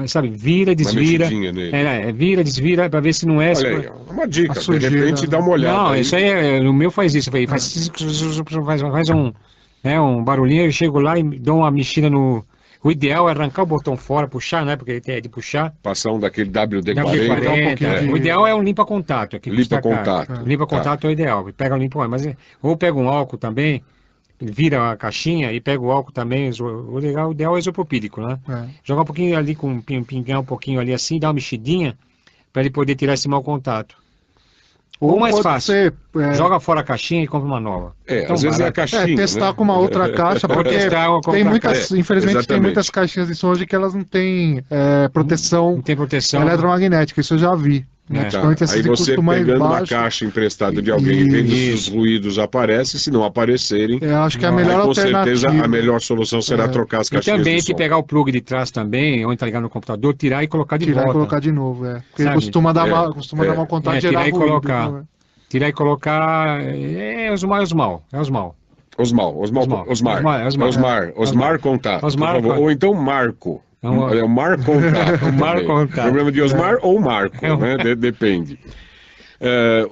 sabe, vira, desvira. mexidinha nele. Vira, desvira, para ver se não é. Olha aí, uma dica, A de sujeira. repente dá uma olhada. Não, aí. isso aí, no meu faz isso, faz um barulhinho, eu chego lá e dou uma mexida no... O ideal é arrancar o botão fora, puxar, né, porque ele tem de puxar. Passar um daquele WD-40. WD-40, o ideal é um limpa-contato. Limpa-contato. Limpa-contato é o ideal, pega o limpa, mas ou pega um álcool também, vira a caixinha e pega o álcool também, o ideal é isopropílico, né? Jogar um pouquinho ali, pingar um pouquinho ali assim, dar uma mexidinha, para ele poder tirar esse mau contato. Ou mais pode fácil, ser, joga fora a caixinha e compra uma nova. Às vezes é a caixinha. Testar né? com uma outra caixa, porque tem muitas, infelizmente, exatamente. tem muitas caixinhas de som hoje que elas não têm proteção Não tem proteção. eletromagnética, isso eu já vi. Né? Principalmente essas Aí de você custo mais pegando uma baixo. caixa emprestada de alguém, vendo se os ruídos aparecem, se não aparecerem, Eu acho que é a aí, melhor com alternativa. certeza a melhor solução será trocar as E caixinhas também de tem som. que pegar o plug de trás também, onde tá ligado no computador, tirar e colocar de Tirar volta. e colocar de novo, Porque Sabe? costuma dar mal contato e tirar gerar e ruído. colocar. Então, Tirar e colocar. Osmar contato, Osmar por favor. Ou então Marco. É o Mar contato. O Mar contato. Problema de Osmar ou Marco, né? Depende.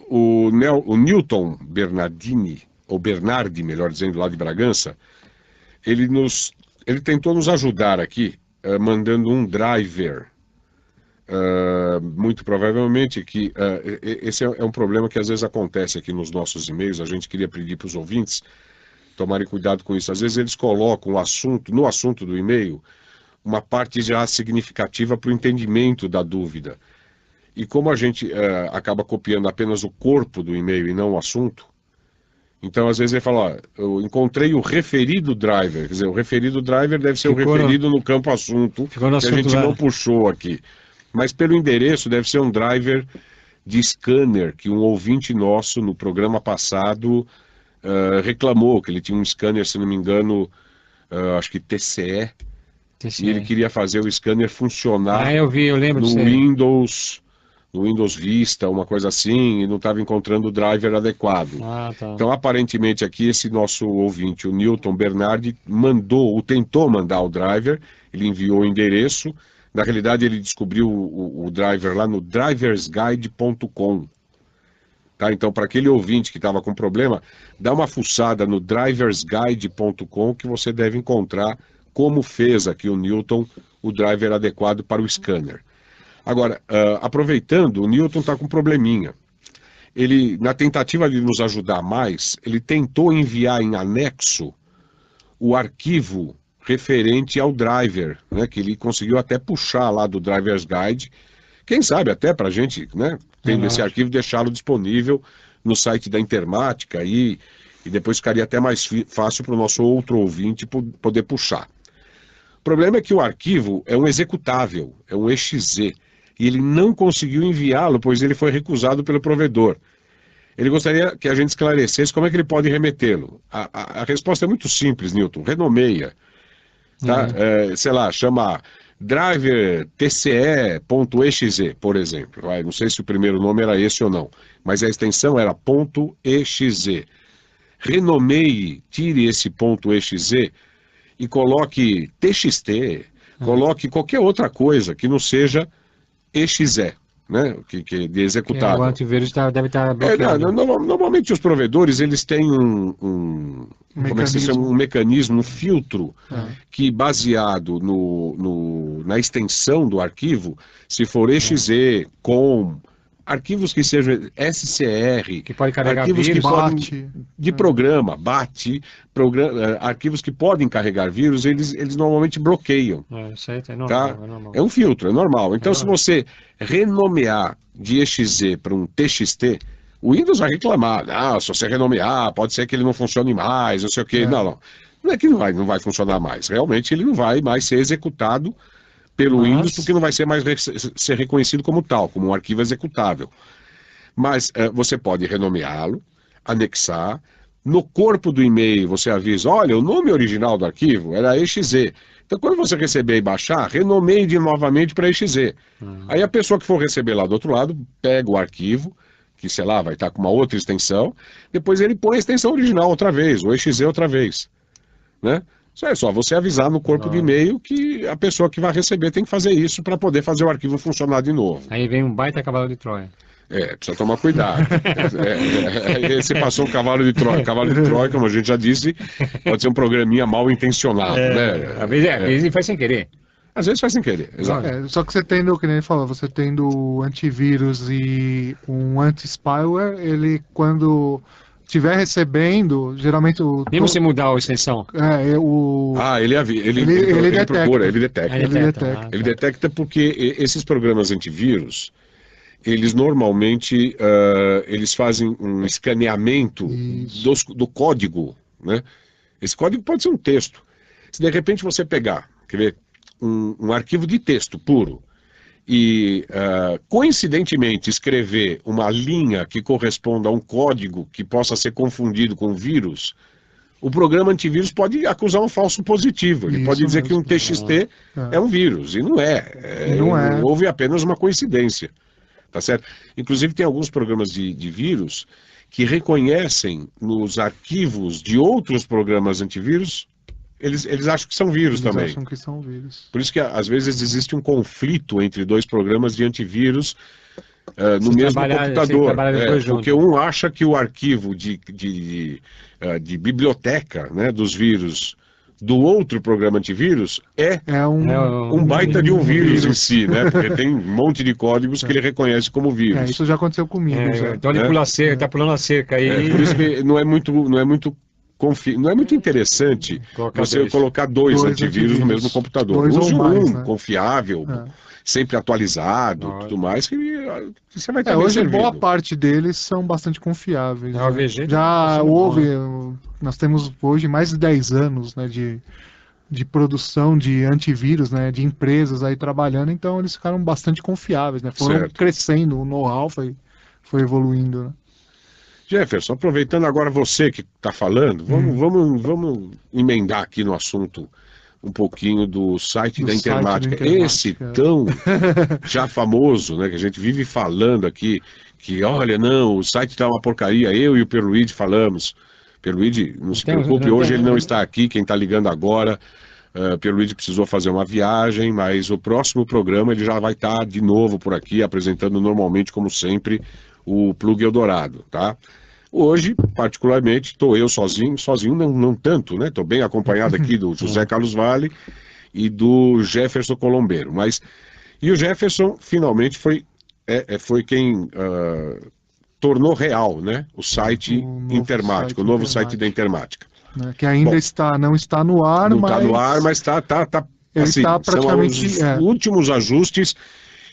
O Newton Bernardini, ou Bernardi, melhor dizendo, lá de Bragança, ele tentou nos ajudar aqui, mandando um driver. Muito provavelmente que esse é um problema que às vezes acontece aqui nos nossos e-mails. A gente queria pedir para os ouvintes tomarem cuidado com isso. Às vezes eles colocam no assunto do e-mail uma parte já significativa para o entendimento da dúvida. E como a gente acaba copiando apenas o corpo do e-mail e não o assunto, então às vezes ele fala, eu encontrei o referido driver. Quer dizer, o referido driver deve ser o referido no campo assunto, que a gente não puxou aqui. Mas pelo endereço deve ser um driver de scanner, que um ouvinte nosso no programa passado reclamou, que ele tinha um scanner, se não me engano, acho que TCE, e ele queria fazer o scanner funcionar eu lembro no Windows Vista, uma coisa assim, e não estava encontrando o driver adequado. Tá. Então, aparentemente aqui, esse nosso ouvinte, o Newton Bernardi, tentou mandar o driver, ele enviou o endereço. Na realidade, ele descobriu o driver lá no driversguide.com. Tá? Então, para aquele ouvinte que estava com problema, dá uma fuçada no driversguide.com que você deve encontrar como fez aqui o Newton o driver adequado para o scanner. Agora, aproveitando, o Newton está com um probleminha. Ele, na tentativa de nos ajudar mais, ele tentou enviar em anexo o arquivo referente ao driver, né, que ele conseguiu até puxar lá do Driver's Guide. Quem sabe até para a gente, né, tendo esse arquivo, deixá-lo disponível no site da Intermática e depois ficaria até mais fácil para o nosso outro ouvinte poder puxar. O problema é que o arquivo é um executável, é um exe, e ele não conseguiu enviá-lo, pois ele foi recusado pelo provedor. Ele gostaria que a gente esclarecesse como é que ele pode remetê-lo. A resposta é muito simples, Newton, renomeia. Tá? Sei lá, chama driver tce.exe, por exemplo. Não sei se o primeiro nome era esse ou não, mas a extensão era .exe. Renomeie, tire esse .exe e coloque txt, coloque qualquer outra coisa que não seja exe, né? Que de executável. O antivírus deve estar bloqueado. Normalmente os provedores, eles têm um mecanismo, um filtro, que baseado na extensão do arquivo, se for exe, com, arquivos que sejam SCR, Que pode carregar arquivos que vírus. podem, de programa, arquivos que podem carregar vírus, eles normalmente bloqueiam. Isso aí é Tá? normal, é normal. É um filtro, é normal. Então, se normal. você renomear de EXE para um TXT, o Windows vai reclamar. Ah, se você renomear, pode ser que ele não funcione mais, não sei o quê. Não, não. Não é que não vai funcionar mais. Realmente ele não vai mais ser executado pelo Windows, porque não vai ser mais ser reconhecido como tal, como um arquivo executável. Mas você pode renomeá-lo, anexar. No corpo do e-mail você avisa, olha, o nome original do arquivo era EXE. Então quando você receber e baixar, renomeie novamente para EXE. Aí a pessoa que for receber lá do outro lado, pega o arquivo, que sei lá, vai estar com uma outra extensão, depois ele põe a extensão original outra vez, o EXE outra vez. Né? Isso é só você avisar no corpo do e-mail que a pessoa que vai receber tem que fazer isso para poder fazer o arquivo funcionar de novo. Aí vem um baita cavalo de Troia. Precisa tomar cuidado. Você passou um cavalo de Troia. Cavalo de Troia, como a gente já disse, pode ser um programinha mal intencionado, né? Às vezes ele faz sem querer. Às vezes faz sem querer, exato. Só que você tendo, que nem ele falou, você tendo antivírus e um anti-spyware, ele quando estiver recebendo, geralmente o... Mesmo você mudar a extensão. Ele procura, ele detecta. Ele detecta porque esses programas antivírus, eles normalmente eles fazem um escaneamento do código, né? Esse código pode ser um texto. Se de repente você pegar, quer ver, um arquivo de texto puro e coincidentemente escrever uma linha que corresponda a um código que possa ser confundido com vírus, o programa antivírus pode acusar um falso positivo. Ele pode dizer que um TXT é um vírus, e não é. Não houve apenas uma coincidência. Tá certo? Inclusive tem alguns programas de vírus que reconhecem nos arquivos de outros programas antivírus, eles acham que são vírus também. Eles acham que são vírus. Por isso que às vezes existe um conflito entre dois programas de antivírus no mesmo computador. Porque um acha que o arquivo de biblioteca, né, dos vírus do outro programa antivírus é um baita de um vírus em si, né? Porque tem um monte de códigos que ele reconhece como vírus. Isso já aconteceu comigo. Então ele pula a cerca, tá pulando a cerca aí. Por isso que não é muito interessante você colocar dois antivírus no mesmo computador. Use um confiável, sempre atualizado, tudo mais, que você vai ter hoje boa parte deles são bastante confiáveis. Já houve, nós temos hoje mais de 10 anos, né, de produção de antivírus, né, de empresas aí trabalhando, então eles ficaram bastante confiáveis, né, foram crescendo, o know-how foi evoluindo, né. Jefferson, aproveitando agora você que está falando, vamos emendar aqui no assunto um pouquinho do site da Intermática. Esse tão já famoso, né, que a gente vive falando aqui, que olha, não, o site está uma porcaria, eu e o Pierluigi falamos. Pierluigi, não se preocupe, hoje ele não está aqui, quem está ligando agora, Pierluigi precisou fazer uma viagem, mas o próximo programa ele já vai estar de novo por aqui, apresentando normalmente, como sempre, o Plug Eldorado, tá? Hoje, particularmente, estou eu sozinho não tanto, né? Estou bem acompanhado aqui do José Carlos Vale e do Jefferson Colombeiro. E o Jefferson, finalmente, foi quem tornou real, né, o site Intermática, o novo site da Intermática. Que ainda não está no ar, não está no ar, mas está assim, tá praticamente, são os últimos ajustes.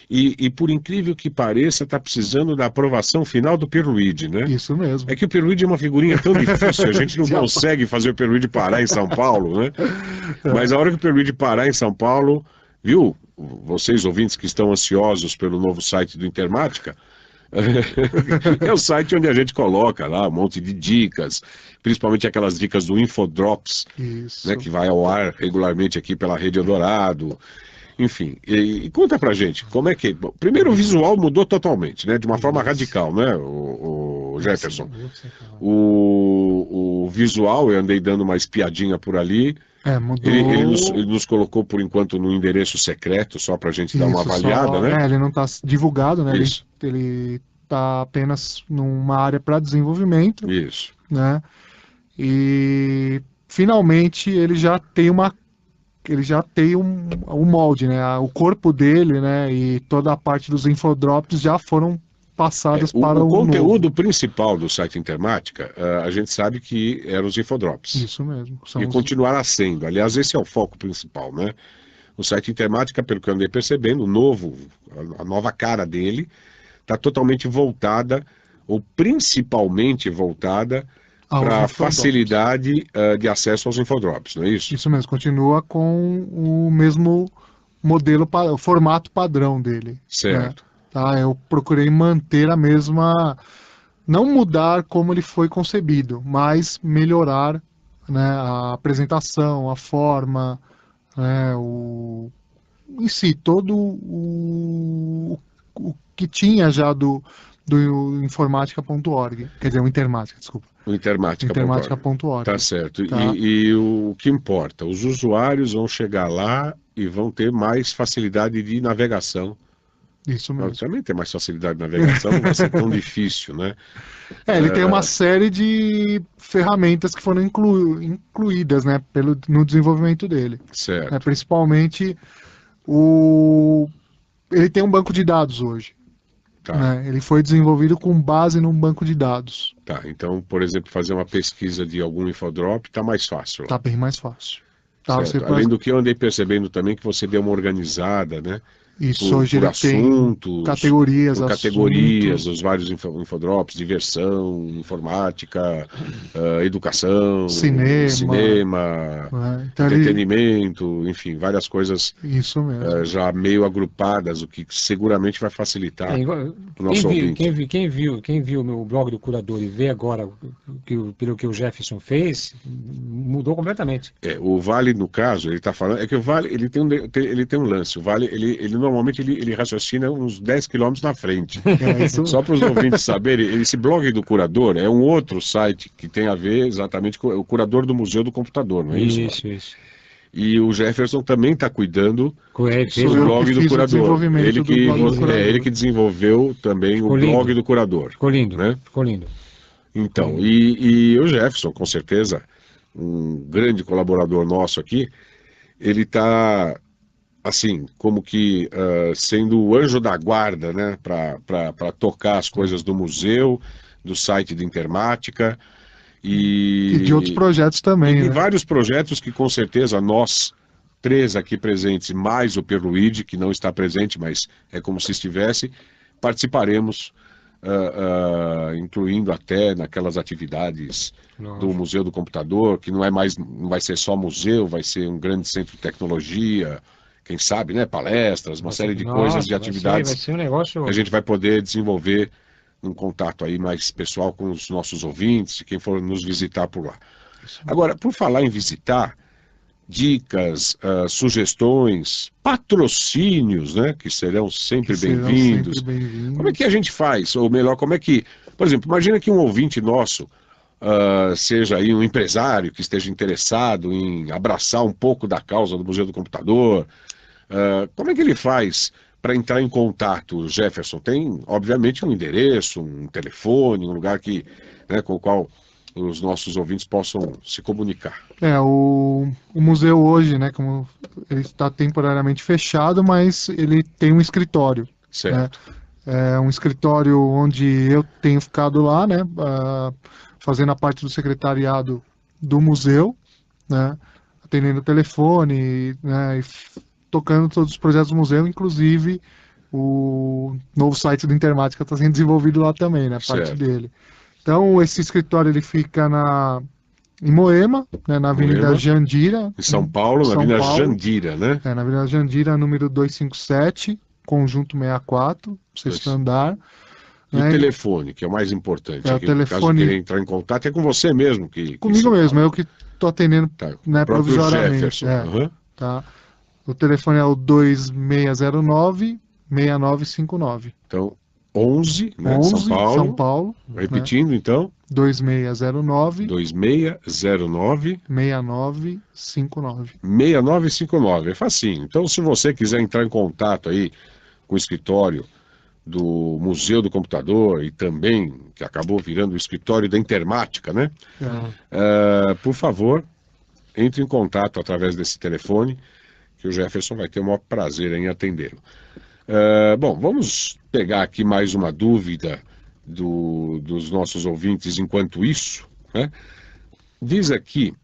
E por incrível que pareça, está precisando da aprovação final do Pierluigi, né? Isso mesmo. É que o Pierluigi é uma figurinha tão difícil, a gente não consegue fazer o Pierluigi parar em São Paulo, né? Mas a hora que o Pierluigi parar em São Paulo, viu? Vocês ouvintes que estão ansiosos pelo novo site do Intermática, é o site onde a gente coloca lá um monte de dicas, principalmente aquelas dicas do Infodrops, né, que vai ao ar regularmente aqui pela Rede Eldorado. Enfim, e conta pra gente, como é que... Bom, primeiro, o visual mudou totalmente, né? De uma forma radical, né, o Jefferson? O visual, eu andei dando uma espiadinha por ali. Mudou. Ele nos colocou, por enquanto, no endereço secreto, só pra gente dar uma avaliada, né? Ele não tá divulgado, né? Ele tá apenas numa área para desenvolvimento. Isso. Né? E, finalmente, ele já tem um molde, né? O corpo dele, né? E toda a parte dos infodrops já foram passadas O para o conteúdo novo. principal do site Intermática, a gente sabe que eram os infodrops. Isso mesmo. São E os- continuará sendo. Aliás, esse é o foco principal, né? O site Intermática, pelo que eu andei percebendo, a nova cara dele, está totalmente voltada, ou principalmente voltada, aos para a infodrops. facilidade de acesso aos infodrops, não é isso? Isso mesmo, continua com o mesmo modelo, o formato padrão dele. Né? Certo. Tá? Eu procurei manter a mesma, não mudar como ele foi concebido, mas melhorar, né, a apresentação, a forma, né, em si, todo o que tinha já do informática.org, quer dizer, o Intermática, desculpa. O Intermática.org. Intermática.org. Tá certo. Tá. E o que importa? Os usuários vão chegar lá e vão ter mais facilidade de navegação. Isso mesmo. Também ter mais facilidade de navegação não vai ser tão difícil, né? Ele tem uma série de ferramentas que foram incluídas, né, no desenvolvimento dele. Certo. Principalmente ele tem um banco de dados hoje. Tá. Né? Ele foi desenvolvido com base num banco de dados. Tá. Então, por exemplo, fazer uma pesquisa de algum infodrop tá mais fácil. Tá bem mais fácil. Tá, Certo. Além do que eu andei percebendo também que você deu uma organizada, né? Isso, hoje por ele assuntos, tem categorias, por categorias, assuntos, os vários infodrops, diversão, informática, educação, cinema, né? Então entretenimento, enfim, várias coisas isso mesmo. já meio agrupadas, o que seguramente vai facilitar o nosso ouvinte. Quem viu o meu blog do curador e vê agora pelo que o Jefferson fez, mudou completamente. O Vale, no caso, ele está falando, é que o Vale ele tem um lance. O Vale, ele normalmente ele raciocina uns 10 quilômetros na frente. Só para os ouvintes saberem, esse blog do curador é um outro site que tem a ver exatamente com o curador do Museu do Computador, não é isso? Isso. E o Jefferson também está cuidando do do blog do curador. Ele que desenvolveu também o blog do curador. Ficou lindo, né? Ficou lindo. Então, e o Jefferson, com certeza, um grande colaborador nosso aqui, ele está, assim, como que sendo o anjo da guarda, né, para tocar as coisas do museu, do site de Intermática e de outros projetos também. E vários projetos que, com certeza, nós três aqui presentes, mais o Pierluigi, que não está presente, mas é como se estivesse, participaremos, incluindo até naquelas atividades do Museu do Computador, que não vai ser só museu, vai ser um grande centro de tecnologia, quem sabe, né, palestras, uma série de coisas, de atividades vai ser um negócio... que a gente vai poder desenvolver um contato aí mais pessoal com os nossos ouvintes, quem for nos visitar por lá. Agora, por falar em visitar, dicas, sugestões, patrocínios, né, que serão sempre bem-vindos. Como é que a gente faz? Ou melhor, como é que... Por exemplo, imagina que um ouvinte nosso seja aí um empresário que esteja interessado em abraçar um pouco da causa do Museu do Computador. Como é que ele faz para entrar em contato, Jefferson? Tem, obviamente, um endereço, um telefone, um lugar com o qual os nossos ouvintes possam se comunicar. O museu hoje, né, como ele está temporariamente fechado, mas ele tem um escritório. Certo. Né? É um escritório onde eu tenho ficado lá, né, fazendo a parte do secretariado do museu, né, atendendo o telefone, né, e tocando todos os projetos do museu, inclusive o novo site do Intermática está sendo desenvolvido lá também, né, parte dele. Então, esse escritório ele fica em Moema, né, na Avenida Jandira. Em São Paulo, na Avenida Jandira, né? Na Avenida Jandira, número 257, Conjunto 64, sexto andar. E o telefone, que é o mais importante. O telefone... Caso queira entrar em contato, é com você mesmo. Comigo mesmo, eu que estou atendendo, né, provisoriamente. Tá. O telefone é o 2609-6959. Então, 11, né, São Paulo. Repetindo, né? Então. 2609. 2609. 6959. 6959, é facinho. Então, se você quiser entrar em contato aí com o escritório do Museu do Computador e também, que acabou virando o escritório da Intermática, né? Por favor, entre em contato através desse telefone, que o Jefferson vai ter o maior prazer em atendê-lo. Bom, vamos pegar aqui mais uma dúvida dos nossos ouvintes enquanto isso, né? Diz aqui,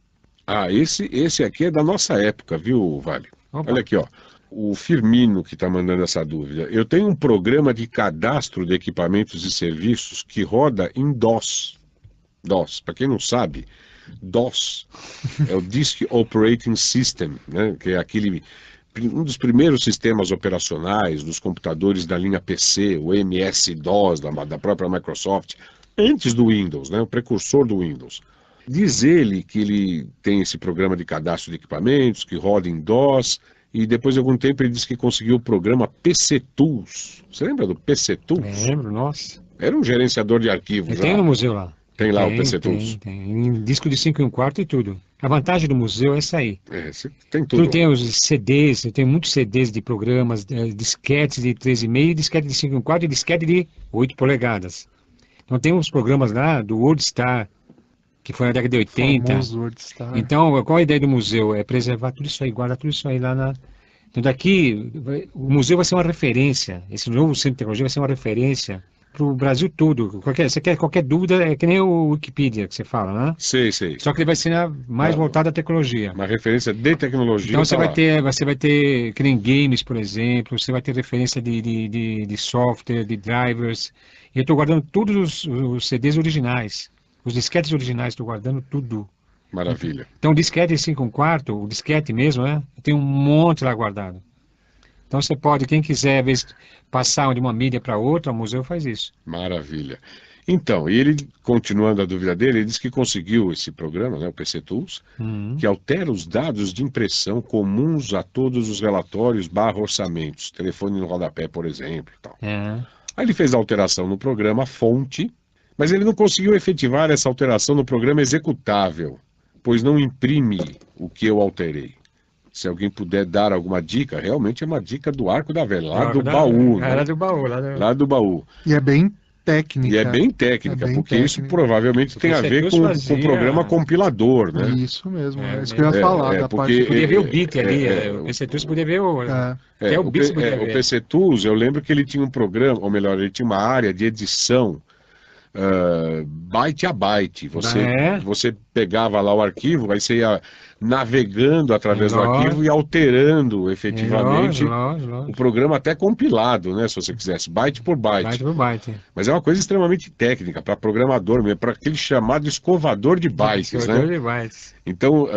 esse aqui é da nossa época, viu, Vale? Opa. Olha aqui, ó. O Firmino que está mandando essa dúvida. Eu tenho um programa de cadastro de equipamentos e serviços que roda em DOS. DOS, para quem não sabe, DOS é o Disk Operating System, né? Que é um dos primeiros sistemas operacionais dos computadores da linha PC, o MS-DOS da própria Microsoft, antes do Windows, né? O precursor do Windows. Diz ele que ele tem esse programa de cadastro de equipamentos, que roda em DOS, e depois de algum tempo ele disse que conseguiu o programa PC Tools. Você lembra do PC Tools? Lembro, nossa. Era um gerenciador de arquivos. Eu tenho no museu lá. Tem lá o PC Tools? Tem. Em disco de 5 1/4 e tudo. A vantagem do museu é essa aí. Você tem tudo. Tu tem os CDs, eu tenho muitos CDs de programas, disquetes de 3,5, disquete de 5 1/4 e disquete de 8 polegadas. Então tem uns programas lá do WorldStar, que foi na década de 80. Famoso WorldStar. Então, qual a ideia do museu? É preservar tudo isso aí, guardar tudo isso aí lá na... Então daqui, o museu vai ser uma referência, esse novo centro de tecnologia vai ser uma referência para o Brasil todo. Você quer qualquer dúvida, é que nem o Wikipedia que você fala, né? Sei. Só que ele vai ser mais voltado à tecnologia. Uma referência de tecnologia. Então você vai ter, que nem games, por exemplo, você vai ter referência de software, de drivers. E eu estou guardando todos os CDs originais, os disquetes originais, estou guardando tudo. Maravilha. Então o disquete de 5 1/4, o disquete mesmo, né? Eu tenho um monte lá guardado. Então você pode, quem quiser, às vezes, passar de uma mídia para outra, o museu faz isso. Maravilha. Então, e ele, continuando a dúvida dele, ele disse que conseguiu esse programa, né, o PC Tools, que altera os dados de impressão comuns a todos os relatórios /orçamentos, telefone no rodapé, por exemplo. Tal. Aí ele fez a alteração no programa fonte, mas ele não conseguiu efetivar essa alteração no programa executável, pois não imprime o que eu alterei. Se alguém puder dar alguma dica, realmente é uma dica do arco da velha, lá do baú. Né? Era do baú. Lá do baú. E é bem técnica. Porque isso provavelmente tem a ver com o programa compilador, né? Isso mesmo, é isso que eu ia falar. Da porque parte podia ver o bit ali, o PC Tools podia ver até o bit podia ver. O PC Tools, eu lembro que ele tinha um programa, ou melhor, ele tinha uma área de edição byte a byte. Você pegava lá o arquivo, aí você ia navegando através do arquivo e alterando efetivamente o programa até compilado, né? Se você quisesse, byte por byte. Byte por byte. Mas é uma coisa extremamente técnica, para programador mesmo, para aquele chamado escovador de bytes, Escovador né? de bytes. Então,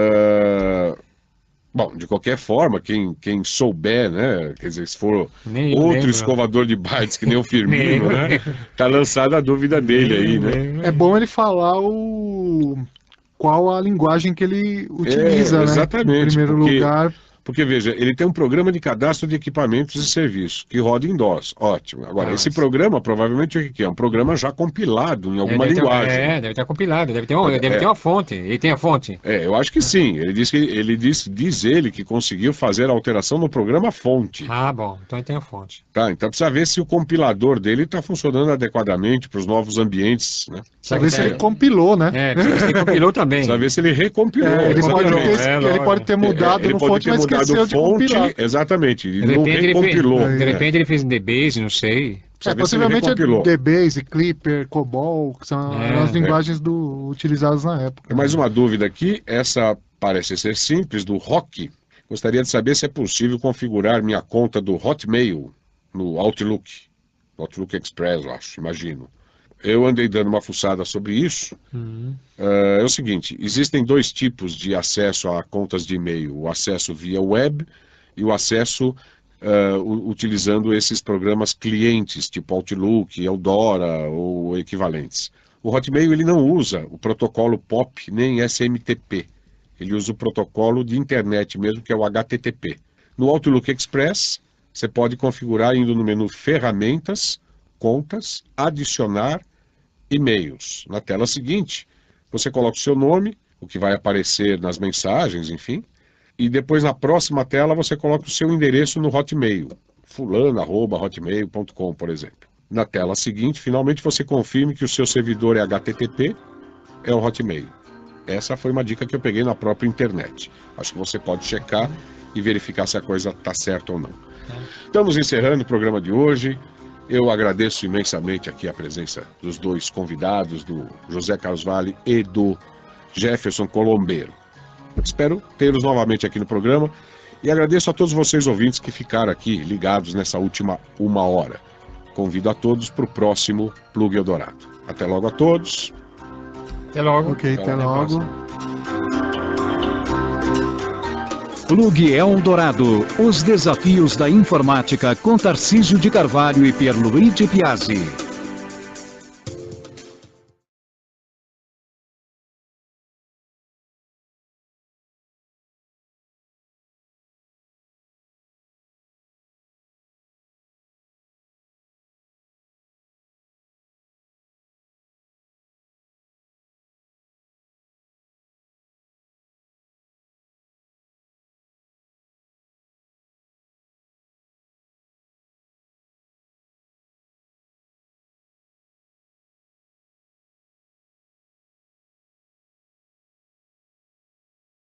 bom, de qualquer forma, quem souber, né? Quer dizer, se for outro escovador de bytes que nem o Firmino, né? Tá lançada a dúvida dele aí, né? É bom ele falar qual a linguagem que ele utiliza, né? Exatamente. Em primeiro lugar. Porque, veja, ele tem um programa de cadastro de equipamentos e serviços, que roda em DOS. Ótimo. Agora, esse programa, provavelmente, o que é? Um programa já compilado em alguma linguagem. Deve estar compilado, deve ter uma fonte. Ele tem a fonte. Eu acho que sim. Diz ele que conseguiu fazer a alteração no programa fonte. Ah, bom. Então ele tem a fonte. Tá, então precisa ver se o compilador dele está funcionando adequadamente para os novos ambientes, né? Precisa ver se ele compilou, né? Precisa ver se ele compilou também. Precisa ver se ele recompilou. Ele pode ter mudado no fonte, mas esqueceu de compilar. Exatamente, De não recompilou. De repente ele fez em DBase, não sei. Possivelmente é DBase, Clipper, COBOL, que são as linguagens utilizadas na época. Tem mais uma dúvida aqui, essa parece ser simples, do Rock. Gostaria de saber se é possível configurar minha conta do Hotmail no Outlook Express, eu acho, imagino. Eu andei dando uma fuçada sobre isso. É o seguinte, existem dois tipos de acesso a contas de e-mail. O acesso via web e o acesso utilizando esses programas clientes, tipo Outlook, Eudora ou equivalentes. O Hotmail ele não usa o protocolo POP nem SMTP. Ele usa o protocolo de internet mesmo, que é o HTTP. No Outlook Express, você pode configurar indo no menu Ferramentas, Contas, Adicionar, E-mails. Na tela seguinte, você coloca o seu nome, o que vai aparecer nas mensagens, enfim, e depois na próxima tela você coloca o seu endereço no Hotmail, fulano@hotmail.com, por exemplo. Na tela seguinte, finalmente você confirme que o seu servidor é HTTP, é o Hotmail. Essa foi uma dica que eu peguei na própria internet. Acho que você pode checar e verificar se a coisa está certa ou não. Estamos encerrando o programa de hoje. Eu agradeço imensamente aqui a presença dos dois convidados, do José Carlos Vale e do Jefferson Colombeiro. Espero tê-los novamente aqui no programa e agradeço a todos vocês ouvintes que ficaram aqui ligados nessa última 1 hora. Convido a todos para o próximo Plug Eldorado. Até logo a todos. Até logo. Ok, até logo. Plug Eldorado, os desafios da informática com Tarcísio de Carvalho e Pierluigi Piazzi.